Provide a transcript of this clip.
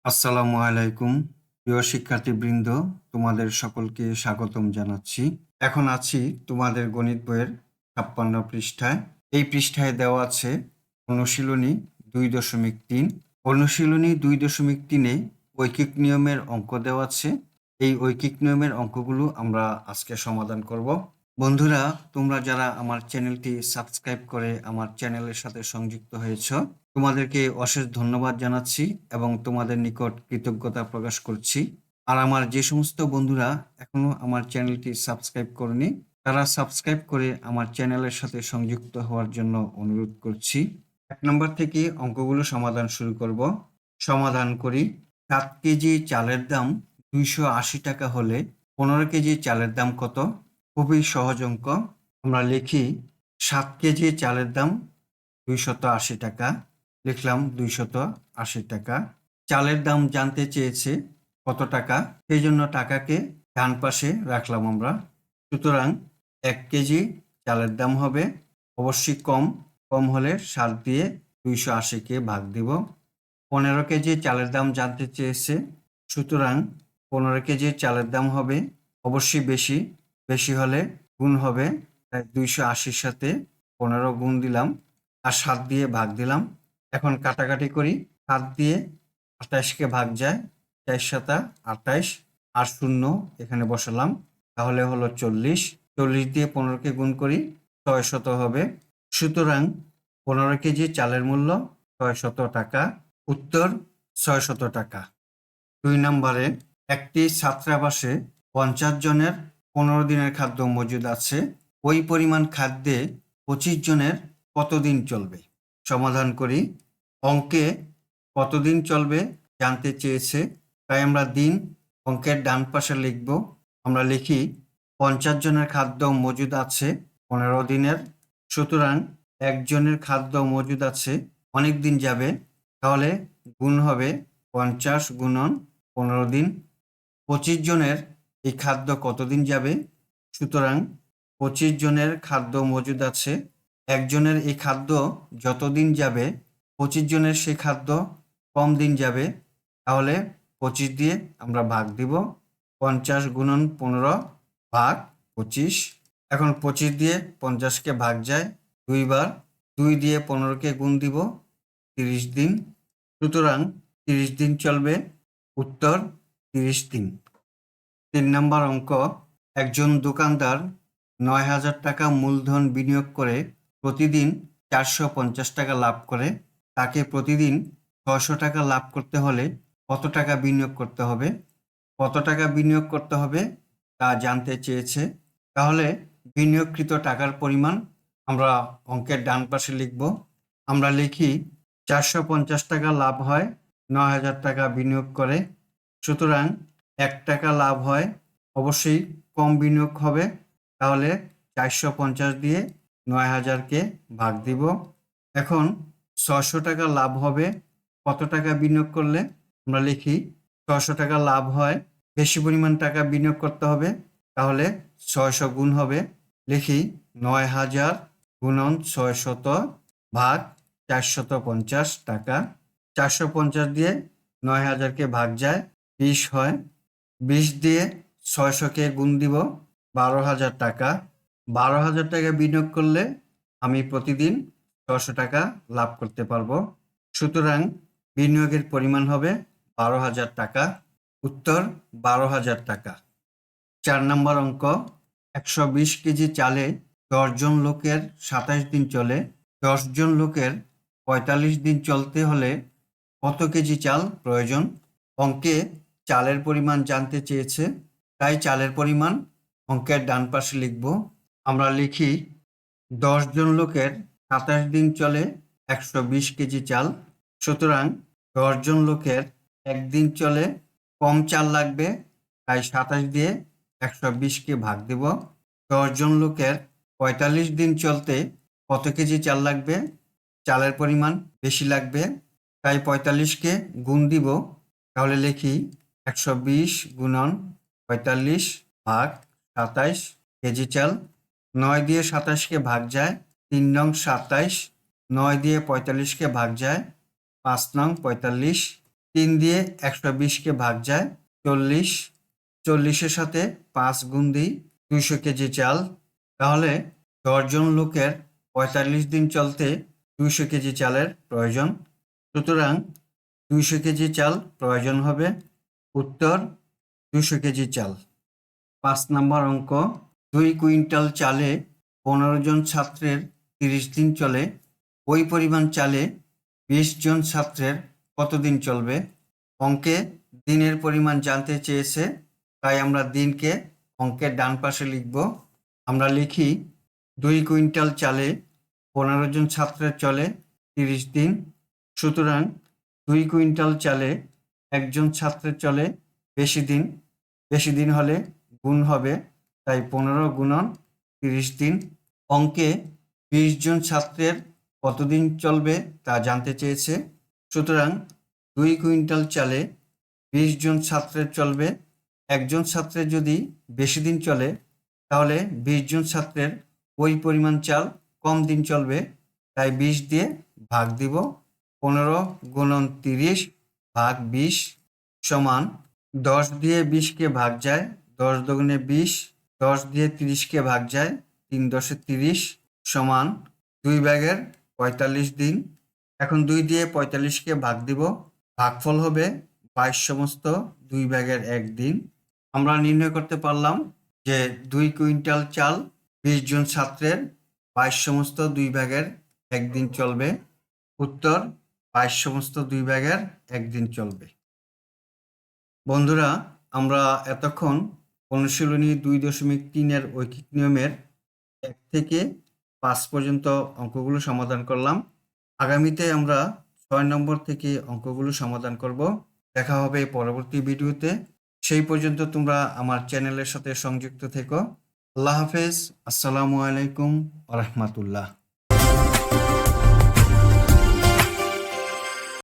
আসসালামু আলাইকুম প্রিয় শিক্ষার্থীবৃন্দ, তোমাদের সকলকে স্বাগতম জানাচ্ছি। এখন আছি তোমাদের গণিত বইয়ের ৫৬ পৃষ্ঠায়। এই পৃষ্ঠায় দেওয়া আছে অনুশীলনী ২.৩। অনুশীলনী ২.৩-এ ঐকিক নিয়মের অঙ্ক দেওয়া আছে। এই ঐকিক নিয়মের অঙ্কগুলো আমরা আজকে সমাধান করব। বন্ধুরা, তোমরা যারা আমার চ্যানেলটি সাবস্ক্রাইব করে আমার চ্যানেলের সাথে সংযুক্ত হয়েছ, তোমাদেরকে অশেষ ধন্যবাদ জানাচ্ছি এবং তোমাদের নিকট কৃতজ্ঞতা প্রকাশ করছি। আর আমার যে সমস্ত বন্ধুরা এখনো আমার চ্যানেলটি সাবস্ক্রাইব করেনি, তারা সাবস্ক্রাইব করে আমার চ্যানেলের সাথে সংযুক্ত হওয়ার জন্য অনুরোধ করছি। ১ নম্বর থেকে অঙ্কগুলো সমাধান শুরু করব। সমাধান করি। ৭ কেজি চালের দাম ২৮০ টাকা হলে ১৫ কেজি চালের দাম কত? খুবই সহজ অঙ্ক। আমরা লিখি ৭ কেজি চালের দাম ২৮০ টাকা। লিখলাম ২৮০ টাকা। চালের দাম জানতে চেয়েছে কত টাকা, সেই জন্য টাকাকে ডান পাশে রাখলাম আমরা। সুতরাং ১ কেজি চালের দাম হবে অবশ্যই কম হলে ৭ দিয়ে ২৮০-কে ভাগ দিব। ১৫ কেজি চালের দাম জানতে চেয়েছে, সুতরাং ১৫ কেজি চালের দাম হবে অবশ্যই বেশি হলে গুণ হবে, তাই ২৮০-র সাথে ১৫ গুণ দিলাম আর ৭ দিয়ে ভাগ দিলাম। এখন কাটাকাটি করি। ৭ দিয়ে ২৮-কে ভাগ যায়, ৪ × ৭ = ২৮ আর ০ এখানে বসালাম, তাহলে হলো ৪০। ৪০ দিয়ে ১৫-কে গুণ করি, ৬০০ হবে। সুতরাং ১৫ কেজি চালের মূল্য ৬০০ টাকা। উত্তর ৬০০ টাকা। ২ নম্বরে একটি ছাত্রাবাসে ৫০ জনের ১৫ দিনের খাদ্য মজুদ আছে। ওই পরিমাণ খাদ্যে ২৫ জনের কতদিন চলবে? সমাধান করি। অঙ্কে কতদিন চলবে জানতে চেয়েছে, তাই আমরা দিন অঙ্কের ডান পাশে লিখব। আমরা লিখি ৫০ জনের খাদ্য মজুদ আছে ১৫ দিনের, সুতরাং একজনের খাদ্য মজুদ আছে অনেক দিন যাবে, তাহলে গুণ হবে ৫০ গুণন ১৫ দিন। ২৫ জনের এই খাদ্য কতদিন যাবে? সুতরাং ২৫ জনের খাদ্য মজুদ আছে, একজনের এই খাদ্য যতদিন যাবে ২৫ জনের সেই খাদ্য কম দিন যাবে, তাহলে ২৫ দিয়ে আমরা ভাগ দিব। ৫০ গুণন ১৫ ভাগ ২৫। এখন ২৫ দিয়ে ৫০-কে ভাগ যায় ২ বার, ২ দিয়ে ১৫-কে গুণ দিব, ৩০ দিন। সুতরাং ৩০ দিন চলবে। উত্তর ৩০ দিন। ৩ নম্বর অঙ্ক। একজন দোকানদার ৯,০০০ টাকা মূলধন বিনিয়োগ করে প্রতিদিন ৪৫০ টাকা লাভ করে। তাকে প্রতিদিন ৬০০ টাকা লাভ করতে হলে কত টাকা বিনিয়োগ করতে হবে? কত টাকা বিনিয়োগ করতে হবে তা জানতে চেয়েছে। তাহলে বিনিয়োগকৃত টাকার পরিমাণ আমরা অঙ্কের ডান পাশে লিখব। আমরা লিখি ৪৫০ টাকা লাভ হয় ৯,০০০ টাকা বিনিয়োগ করে, সুতরাং ১ টাকা লাভ হয়, অবশ্যই কম বিনিয়োগ হবে, তাহলে ৪৫০ দিয়ে ৯,০০০-কে ভাগ দিব। এখন ৬০০ টাকা লাভ হবে কত টাকা বিনিয়োগ করলে? আমরা লিখি ৬০০ টাকা লাভ হয়, বেশি পরিমাণ টাকা বিনিয়োগ করতে হবে, তাহলে ৬০০ গুণ হবে। লিখি ৯,০০০ গুণন ৬০০ ভাগ ৪৫০ টাকা। ৪৫০ দিয়ে ৯,০০০-কে ভাগ যায়, ২০ হয়। ২০ দিয়ে ৬০০-কে গুণ দিব, ১২,০০০ টাকা। ১২,০০০ টাকা বিনিয়োগ করলে আমি প্রতিদিন ৬০০ টাকা লাভ করতে পারবো, সুতরাং বিনিয়োগের পরিমাণ হবে ১২,০০০ টাকা। উত্তর ১২,০০০ টাকা। ৪ নম্বর অঙ্ক। ১২০ কেজি চালে ১০ জন লোকের ২৭ দিন চলে। ১০ জন লোকের ৪৫ দিন চলতে হলে কত কেজি চাল প্রয়োজন? অঙ্কে চালের পরিমাণ জানতে চেয়েছে, তাই চালের পরিমাণ অঙ্কের ডান পাশে লিখব। আমরা লিখি ১০ জন লোকের ২৭ দিন চলে ১২০ কেজি চাল, সুতরাং ১০ জন লোকের একদিন চলে, কম চাল লাগবে, তাই ২৭ দিয়ে ১২০-কে ভাগ দেব। ১০ জন লোকের ৪৫ দিন চলতে কত কেজি চাল লাগবে? চালের পরিমাণ বেশি লাগবে, তাই ৪৫-কে গুণ দিব, তাহলে লিখি ১২০ গুণন ৪৫ ভাগ ২৭ কেজি চাল। ৯ দিয়ে ২৭-কে ভাগ যায়, ৩ নং ২৭। ৯ দিয়ে ৪৫-কে ভাগ যায়, ৫ নং ৪৫। 3 দিয়ে 120-কে ভাগ যায় 40, 40-এর সাথে 5 গুণ দিই 200 কেজি চাল। তাহলে 10 জন লোকের 45 দিন চলতে 200 কেজি চালের প্রয়োজন। সুতরাং 200 কেজি চাল প্রয়োজন হবে। উত্তর 200 কেজি চাল। 5 নম্বর অঙ্ক, 2 কুইন্টাল চালে 15 জন ছাত্রের 30 দিন চলে, ওই পরিমাণ চালে 20 জন ছাত্রের কতদিন চলবে? অঙ্কে দিনের পরিমাণ জানতে চেয়েছে, তাই আমরা দিনকে অঙ্কের ডান পাশে লিখব। আমরা লিখি 2 কুইন্টাল চালে 15 জন ছাত্রের চলে 30 দিন। সুতরাং 2 কুইন্টাল চালে একজন ছাত্রের চলে বেশি দিন, বেশি দিন হলে গুণ হবে, তাই 15 গুণন 30 দিন। অঙ্কে 20 জন ছাত্রের কতদিন চলবে তা জানতে চেয়েছে। সুতরাং 2 কুইন্টাল চালে 20 জন ছাত্রের চলবে। একজন ছাত্রের যদি বেশি দিন চলে তাহলে 20 জন ছাত্রের ওই পরিমাণ চাল কম দিন চলবে, তাই 20 দিয়ে ভাগ দিব। 15 গুণন 30 ভাগ 20 সমান 10 দিয়ে 20-কে ভাগ যায় 10 দুগুণে 20, 10 দিয়ে 30-কে ভাগ যায় 3 10-এ 30 সমান 2 ভাগের 45 দিন। এখন 2 দিয়ে 45-কে ভাগ দিব, ভাগফল হবে 22 সমস্ত 2 ভাগের 1 দিন। আমরা নির্ণয় করতে পারলাম যে 2 কুইন্টাল চাল 20 জন ছাত্রের 22 সমস্ত 2 ভাগের 1 দিন চলবে। উত্তর 22 সমস্ত 2 ভাগের 1 দিন চলবে। বন্ধুরা, আমরা এতক্ষণ অনুশীলনী 2.3-এর ঐকিক নিয়মের 1 থেকে 5 পর্যন্ত অঙ্কগুলো সমাধান করলাম। আগামীতে আমরা 6 নম্বর থেকে অঙ্কগুলো সমাধান করব। দেখা হবে পরবর্তী ভিডিওতে। সেই পর্যন্ত তোমরা আমার চ্যানেলের সাথে সংযুক্ত থেকো। আল্লাহ হাফেজ। আসসালামু আলাইকুম ওয়া রাহমাতুল্লাহ।